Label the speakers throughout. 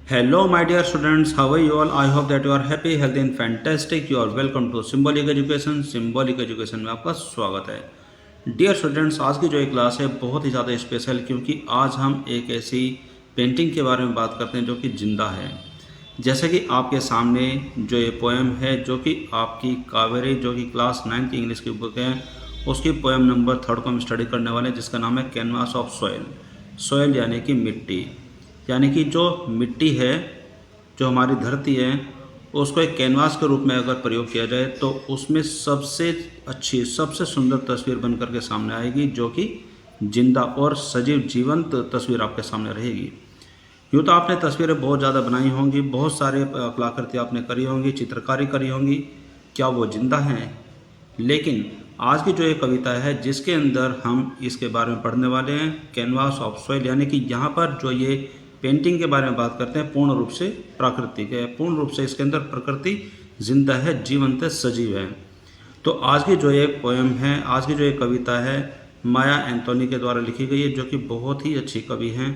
Speaker 1: Hello, my dear students. How are you all? I hope that you are happy, healthy, and fantastic. You are welcome to Symbolic Education. Symbolic Education में आपका स्वागत है। Dear students, आज की जो ये class है बहुत ही ज़्यादा स्पेशल, क्योंकि आज हम एक ऐसी पेंटिंग के बारे में बात करते हैं जो कि जिंदा है। जैसे कि आपके सामने जो ये पोएम है, जो कि आपकी कावेरी, जो कि क्लास 9 की इंग्लिश की बुक है, उसकी पोएम नंबर 3 को हम स्टडी करने वाले हैं, जिसका नाम है कैनवास ऑफ सॉइल। सॉइल यानी कि मिट्टी, यानी कि जो मिट्टी है, जो हमारी धरती है, उसको एक कैनवास के रूप में अगर प्रयोग किया जाए तो उसमें सबसे अच्छी, सबसे सुंदर तस्वीर बन करके सामने आएगी, जो कि जिंदा और सजीव जीवंत तस्वीर आपके सामने रहेगी। यूँ तो आपने तस्वीरें बहुत ज़्यादा बनाई होंगी, बहुत सारे कलाकृति आपने करी होंगी, चित्रकारी करी होंगी, क्या वो जिंदा हैं? लेकिन आज की जो ये कविता है, जिसके अंदर हम इसके बारे में पढ़ने वाले हैं, कैनवास ऑफ सॉइल, यानी कि यहाँ पर जो ये पेंटिंग के बारे में बात करते हैं, पूर्ण रूप से प्राकृतिक है, पूर्ण रूप से इसके अंदर प्रकृति जिंदा है, जीवंत है, सजीव है। तो आज की जो ये पोएम है, आज की जो ये कविता है, माया एंथोनी के द्वारा लिखी गई है, जो कि बहुत ही अच्छी कवि हैं।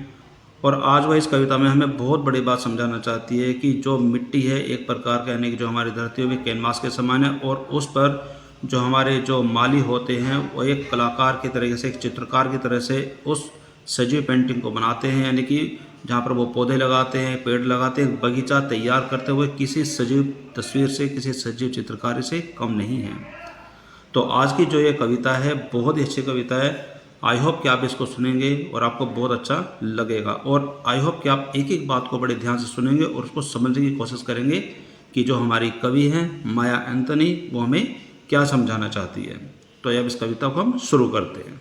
Speaker 1: और आज वह इस कविता में हमें बहुत बड़ी बात समझाना चाहती है कि जो मिट्टी है एक प्रकार का, यानी कि जो हमारी धरती है वो कैनवास के समान है, और उस पर जो हमारे जो माली होते हैं वो एक कलाकार की तरीके से, एक चित्रकार की तरह से उस सजीव पेंटिंग को बनाते हैं, यानी कि जहाँ पर वो पौधे लगाते हैं, पेड़ लगाते हैं, बगीचा तैयार करते हुए किसी सजीव तस्वीर से, किसी सजीव चित्रकारी से कम नहीं है। तो आज की जो ये कविता है बहुत ही अच्छी कविता है। आई होप कि आप इसको सुनेंगे और आपको बहुत अच्छा लगेगा, और आई होप कि आप एक एक बात को बड़े ध्यान से सुनेंगे और उसको समझने की कोशिश करेंगे कि जो हमारी कवि हैं माया एंथोनी, वो हमें क्या समझाना चाहती है। तो अब इस कविता को हम शुरू करते हैं।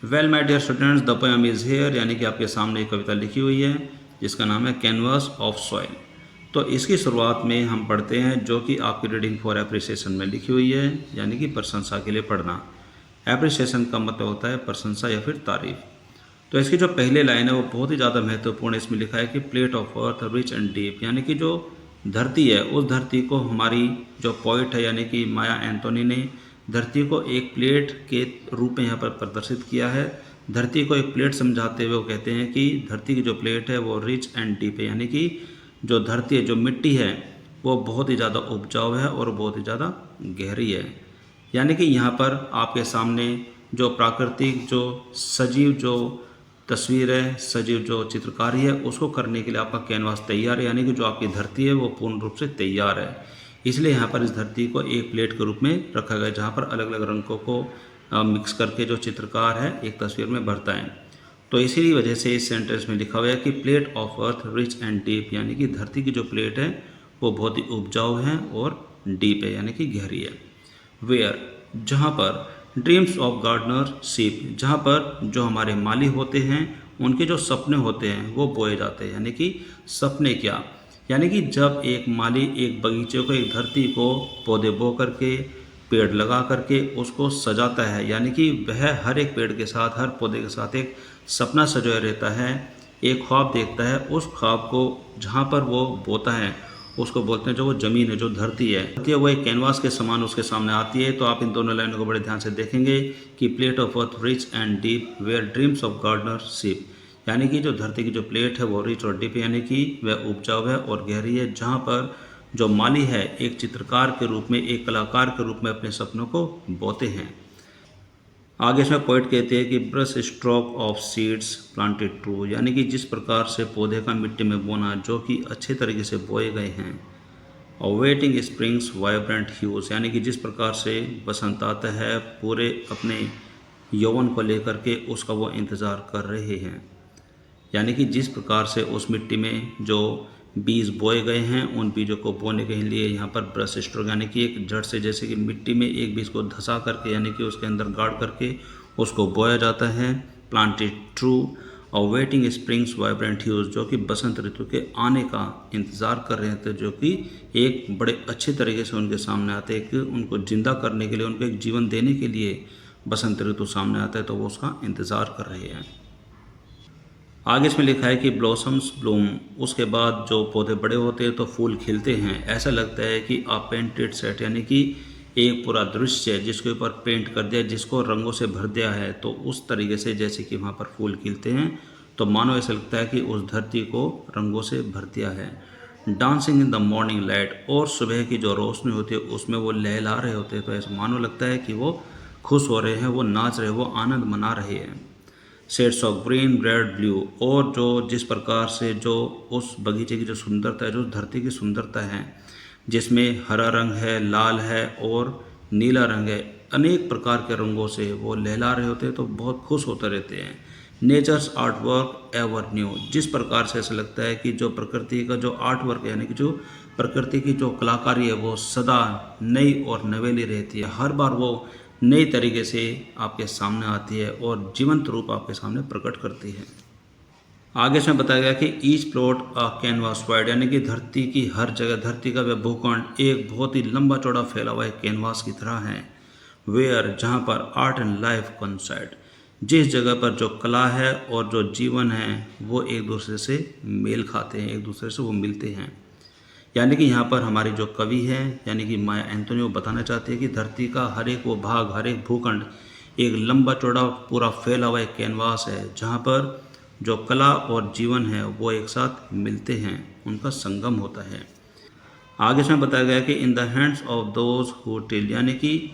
Speaker 1: Well my dear students, the poem is here, यानी कि आपके सामने एक कविता लिखी हुई है जिसका नाम है कैनवास ऑफ सॉइल। तो इसकी शुरुआत में हम पढ़ते हैं, जो कि आपकी रीडिंग फॉर एप्रिसिएशन में लिखी हुई है, यानी कि प्रशंसा के लिए पढ़ना। एप्रिसिएशन का मतलब होता है प्रशंसा या फिर तारीफ। तो इसकी जो पहले लाइन है वो बहुत ही ज़्यादा महत्वपूर्ण है। इसमें लिखा है कि plate of earth rich and deep, यानी कि जो धरती है, उस धरती को हमारी जो पोइट है, यानी कि माया एंथोनी ने धरती को एक प्लेट के रूप में यहाँ पर प्रदर्शित किया है। धरती को एक प्लेट समझाते हुए वो कहते हैं कि धरती की जो प्लेट है वो रिच एंड डीप है, यानी कि जो धरती है, जो मिट्टी है, वो बहुत ही ज़्यादा उपजाऊ है और बहुत ही ज़्यादा गहरी है। यानी कि यहाँ पर आपके सामने जो प्राकृतिक, जो सजीव जो तस्वीर है, सजीव जो चित्रकारी है, उसको करने के लिए आपका कैनवास तैयार है, यानी कि जो आपकी धरती है वो पूर्ण रूप से तैयार है। इसलिए यहाँ पर इस धरती को एक प्लेट के रूप में रखा गया, जहाँ पर अलग अलग रंगों को मिक्स करके जो चित्रकार है एक तस्वीर में भरता है। तो इसी वजह से इस सेंटेंस में लिखा हुआ है कि plate of earth rich and deep, यानी कि धरती की जो प्लेट है वो बहुत ही उपजाऊ है और डीप है, यानी कि गहरी है। वेयर, जहाँ पर ड्रीम्स ऑफ गार्डनर सीप, जहाँ पर जो हमारे माली होते हैं उनके जो सपने होते हैं वो बोए जाते हैं। यानी कि सपने क्या, यानी कि जब एक माली एक बगीचे को, एक धरती को पौधे बो करके, पेड़ लगा करके उसको सजाता है, यानी कि वह हर एक पेड़ के साथ, हर पौधे के साथ एक सपना सजाया रहता है, एक ख्वाब देखता है। उस ख्वाब को जहाँ पर वो बोता है उसको बोलते हैं, जो वो ज़मीन है, जो धरती है वो एक कैनवास के समान उसके सामने आती है। तो आप इन दोनों लाइनों को बड़े ध्यान से देखेंगे कि plate of earth rich and deep where dreams of gardener sleep, यानी कि जो धरती की जो प्लेट है वो रिच और डीप, यानी कि वह उपजाऊ है और गहरी है, जहाँ पर जो माली है एक चित्रकार के रूप में, एक कलाकार के रूप में अपने सपनों को बोते हैं। आगे इसमें पोइट कहते हैं कि brush stroke of seeds planted true, यानी कि जिस प्रकार से पौधे का मिट्टी में बोना जो कि अच्छे तरीके से बोए गए हैं। और वेटिंग स्प्रिंग्स वाइब्रेंट ह्यूज, यानी कि जिस प्रकार से बसंत आता है, पूरे अपने यौवन को लेकर के उसका वो इंतज़ार कर रहे हैं। यानी कि जिस प्रकार से उस मिट्टी में जो बीज बोए गए हैं, उन बीजों को बोने के लिए यहाँ पर ब्रश स्ट्रोक, यानी कि एक जड़ से, जैसे कि मिट्टी में एक बीज को धंसा करके, यानी कि उसके अंदर गाड़ करके उसको बोया जाता है। प्लांटेड ट्रू और वेटिंग स्प्रिंग्स वाइब्रेंट ह्यूज, जो कि बसंत ऋतु के आने का इंतज़ार कर रहे थे, जो कि एक बड़े अच्छे तरीके से उनके सामने आते हैं, कि उनको जिंदा करने के लिए, उनको एक जीवन देने के लिए बसंत ऋतु सामने आता है, तो वो उसका इंतज़ार कर रहे हैं। आगे इसमें लिखा है कि ब्लॉसम्स ब्लूम, उसके बाद जो पौधे बड़े होते हैं तो फूल खिलते हैं। ऐसा लगता है कि आप पेंटेड सेट, यानी कि एक पूरा दृश्य जिसके ऊपर पेंट कर दिया, जिसको रंगों से भर दिया है, तो उस तरीके से जैसे कि वहाँ पर फूल खिलते हैं, तो मानो ऐसा लगता है कि उस धरती को रंगों से भर दिया है। Dancing in the morning light, और सुबह की जो रोशनी होती है उसमें वो लहला रहे होते हैं, तो ऐसा मानो लगता है कि वो खुश हो रहे हैं, वो नाच रहे हैं, वो आनंद मना रहे हैं। Shades of green, red, blue, और जो जिस प्रकार से जो उस बगीचे की जो सुंदरता है, जो धरती की सुंदरता है, जिसमें हरा रंग है, लाल है और नीला रंग है, अनेक प्रकार के रंगों से वो लहला रहे होते हैं, तो बहुत खुश होते रहते हैं। Nature's art work ever new, जिस प्रकार से ऐसा लगता है कि जो प्रकृति का जो आर्ट वर्क है, यानी कि जो प्रकृति की जो कलाकारी है, वो सदा नई और नवेली रहती है। हर बार वो नई तरीके से आपके सामने आती है और जीवंत रूप आपके सामने प्रकट करती है। आगे इसमें बताया गया कि each plot a canvas wide, यानी कि धरती की हर जगह, धरती का वह भूखंड एक बहुत ही लंबा चौड़ा फैला हुआ एक कैनवास की तरह है। वेयर, जहाँ पर आर्ट एंड लाइफ कोइंसाइड, जिस जगह पर जो कला है और जो जीवन है वो एक दूसरे से मेल खाते हैं, एक दूसरे से वो मिलते हैं। यानी कि यहाँ पर हमारी जो कवि है, यानी कि माया एंटोनी, वो बताना चाहती है कि धरती का हर एक वो भाग, हर एक भूखंड एक लंबा चौड़ा पूरा फैला हुआ एक कैनवास है, जहाँ पर जो कला और जीवन है वो एक साथ मिलते हैं, उनका संगम होता है। आगे इसमें बताया गया कि in the hands of those who till, यानी कि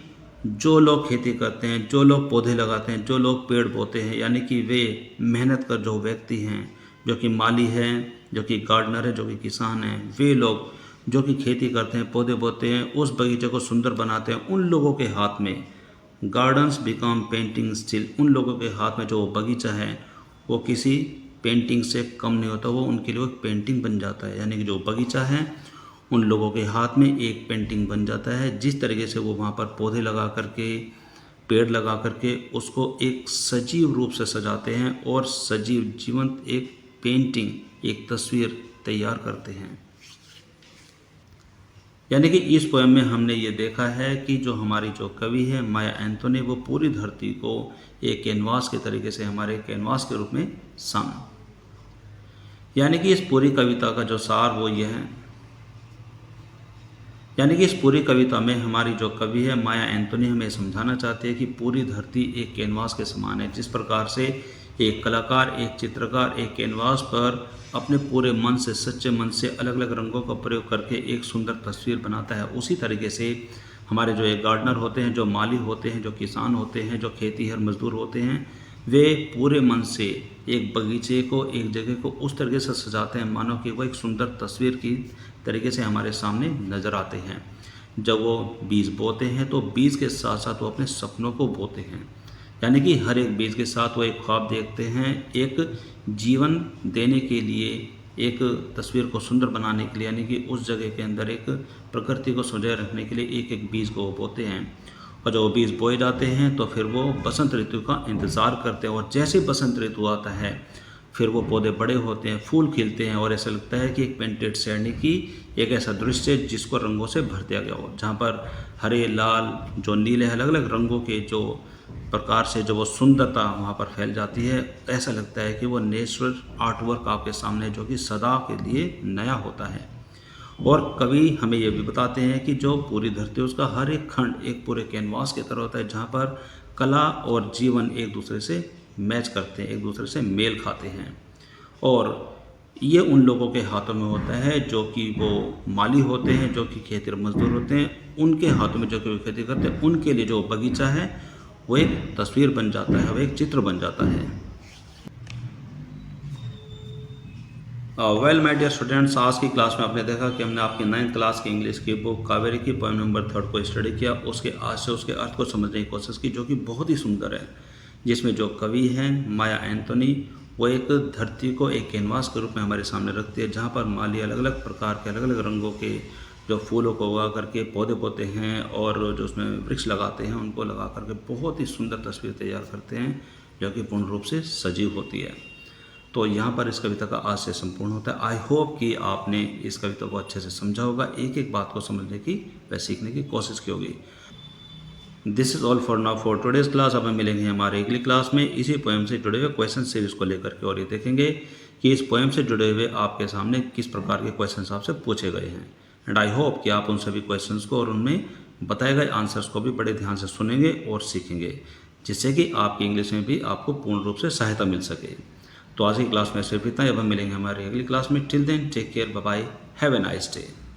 Speaker 1: जो लोग खेती करते हैं, जो लोग पौधे लगाते हैं, जो लोग पेड़ बोते हैं, यानी कि वे मेहनत कर जो व्यक्ति हैं, जो कि माली हैं, जो कि गार्डनर है, जो कि किसान हैं, वे लोग जो कि खेती करते हैं, पौधे बोते हैं, उस बगीचे को सुंदर बनाते हैं, उन लोगों के हाथ में गार्डन्स बिकम पेंटिंग स्टिल, उन लोगों के हाथ में जो बगीचा है वो किसी पेंटिंग से कम नहीं होता, वो उनके लिए एक पेंटिंग बन जाता है। यानी कि जो बगीचा है उन लोगों के हाथ में एक पेंटिंग बन जाता है। जिस तरीके से वो वहाँ पर पौधे लगा करके, पेड़ लगा करके उसको एक सजीव रूप से सजाते हैं और सजीव जीवंत एक पेंटिंग, एक तस्वीर तैयार करते हैं। यानी कि इस पोएम में हमने ये देखा है कि जो हमारी जो कवि है माया एंटोनी, वो पूरी धरती को एक कैनवास के तरीके से हमारे कैनवास के रूप में यानी कि इस पूरी कविता का जो सार वो ये है, यानी कि इस पूरी कविता में हमारी जो कवि है माया एंटोनी हमें समझाना चाहती है कि पूरी धरती एक कैनवास के समान है। जिस प्रकार से एक कलाकार, एक चित्रकार एक कैनवास पर अपने पूरे मन से, सच्चे मन से अलग अलग रंगों का प्रयोग करके एक सुंदर तस्वीर बनाता है, उसी तरीके से हमारे जो एक गार्डनर होते हैं, जो माली होते हैं, जो किसान होते हैं, जो खेतीहर मजदूर होते हैं, वे पूरे मन से एक बगीचे को, एक जगह को उस तरीके से सजाते हैं मानो कि वो एक सुंदर तस्वीर की तरीके से हमारे सामने नज़र आते हैं। जब वो बीज बोते हैं तो बीज के साथ साथ वो अपने सपनों को बोते हैं, यानी कि हर एक बीज के साथ वो एक ख्वाब देखते हैं, एक जीवन देने के लिए, एक तस्वीर को सुंदर बनाने के लिए, यानी कि उस जगह के अंदर एक प्रकृति को सजाए रखने के लिए एक एक बीज को बोते हैं। और जब वो बीज बोए जाते हैं तो फिर वो बसंत ऋतु का इंतज़ार करते हैं, और जैसे बसंत ऋतु आता है फिर वो पौधे बड़े होते हैं, फूल खिलते हैं, और ऐसा लगता है कि एक पेंटेड यानी कि एक ऐसा दृश्य जिसको रंगों से भर दिया गया हो, जहाँ पर हरे, लाल, जो नीले, अलग अलग रंगों के जो प्रकार से जो वो सुंदरता वहाँ पर फैल जाती है। ऐसा लगता है कि वो नेचुरल आर्ट वर्क आपके सामने जो कि सदा के लिए नया होता है। और कवि हमें ये भी बताते हैं कि जो पूरी धरती उसका हर एक खंड एक पूरे कैनवास की तरह होता है, जहाँ पर कला और जीवन एक दूसरे से मैच करते हैं, एक दूसरे से मेल खाते हैं। और ये उन लोगों के हाथों में होता है जो कि वो माली होते हैं, जो कि खेती मजदूर होते हैं, उनके हाथों में जो कि वो खेती करते हैं, उनके लिए जो बगीचा है वो एक तस्वीर बन जाता है, वो एक चित्र बन जाता है। वेल माय डियर स्टूडेंट्स, आज की क्लास में आपने देखा कि हमने आपकी 9th क्लास की इंग्लिश की बुक कावेरी की पोएम नंबर 3 को स्टडी किया, उसके आज से उसके अर्थ को समझने की कोशिश की, जो कि बहुत ही सुंदर है, जिसमें जो कवि हैं माया एंटोनी वो एक धरती को एक कैनवास के रूप में हमारे सामने रखती है, जहाँ पर माली अलग अलग प्रकार के, अलग अलग रंगों के जो फूलों को उगा करके पौधे बोते हैं और जो उसमें वृक्ष लगाते हैं, उनको लगा करके बहुत ही सुंदर तस्वीर तैयार करते हैं, जो कि पूर्ण रूप से सजीव होती है। तो यहाँ पर इस कविता का आज से संपूर्ण होता है। आई होप कि आपने इस कविता को अच्छे से समझा होगा, एक एक बात को समझने की व सीखने की कोशिश की होगी। This is all for now for today's class. अब हम मिलेंगे हमारे अगली क्लास में इसी पोएम से जुड़े हुए क्वेश्चन सीरीज को लेकर के, और ये देखेंगे कि इस पोएम से जुड़े हुए आपके सामने किस प्रकार के क्वेश्चन आपसे पूछे गए हैं। एंड आई होप कि आप उन सभी क्वेश्चंस को और उनमें बताए गए आंसर्स को भी बड़े ध्यान से सुनेंगे और सीखेंगे, जिससे कि आपकी इंग्लिश में भी आपको पूर्ण रूप से सहायता मिल सके। तो आज की क्लास में सिर्फ इतना ही। अब हम मिलेंगे हमारी अगली क्लास में। Till then take care, bye bye, have a nice day.